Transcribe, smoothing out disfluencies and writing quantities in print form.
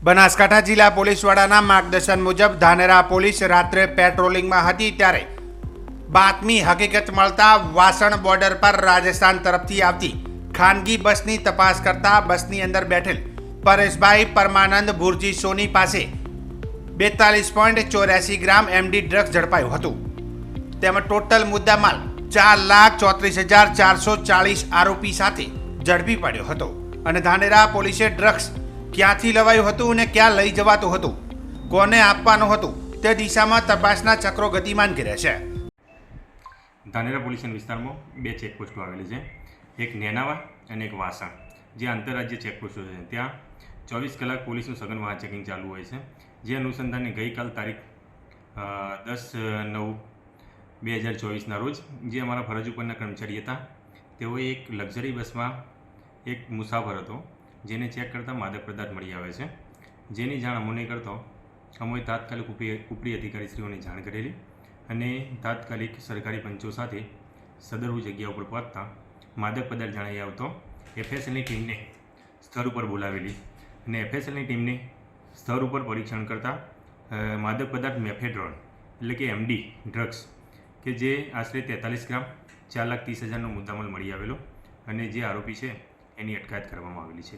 બનાસકાંઠા જિલ્લા પોલીસ વડાના માર્ગદર્શન મુજબ ધાનેરા પોલીસ રાત્રે પેટ્રોલિંગમાં હતી ત્યારે બાતમી હકીકત મળતા વાસણ બોર્ડર પર રાજસ્થાન તરફથી આવતી ખાનગી બસની તપાસ કરતા બસની અંદર બેઠેલ પરેશભાઈ પરમાનંદ ભુરજી સોની પાસે 42.84 ગ્રામ એમડી ડ્રગ્સ ઝડપાયું હતું। તેમાં ટોટલ મુદ્દામાલ 4,34,440 આરોપી સાથે ઝડપી પડ્યો હતો અને ધાનેરા પોલીસે ડ્રગ્સ ક્યાંથી લવાયું હતું અને ક્યાં લઈ જવાતું હતું, કોને આપવાનું હતું તે દિશામાં તપાસના ચક્રો ગતિમાન કર્યા છે। ધાનેરા પોલીસ વિસ્તારમાં બે ચેકપોસ્ટો આવેલી છે, એક નેનાવા અને એક વાસણ, જે આંતરરાજ્ય ચેકપોસ્ટો છે। ત્યાં 24 કલાક પોલીસનું સઘન વાહન ચેકિંગ ચાલુ હોય છે। જે અનુસંધાને ગઈકાલ તારીખ 10/9/2024ના રોજ જે અમારા ફરજ ઉપરના કર્મચારી હતા તેઓએ એક લક્ઝરી બસમાં એક મુસાફર હતો જેને ચેક કરતાં માદક પદાર્થ મળી આવે છે, જેની જાણ અમોને કરતો અમોએ તાત્કાલિક ઉપરી અધિકારીશ્રીઓને જાણ કરેલી અને તાત્કાલિક સરકારી પંચો સાથે સદરુ જગ્યા ઉપર પહોંચતા માદક પદાર્થ જણાઈ આવતો એફએસએલની ટીમને સ્થળ ઉપર બોલાવેલી અને એફએસએલની ટીમને સ્થળ ઉપર પરીક્ષણ કરતાં માદક પદાર્થ મેફેડ્રોન એટલે કે એમડી ડ્રગ્સ કે જે આશરે 43 ગ્રામ 4,30,000નો મુદ્દામાલ મળી આવેલો અને જે આરોપી છે એની અટકાયત કરવામાં આવેલી છે।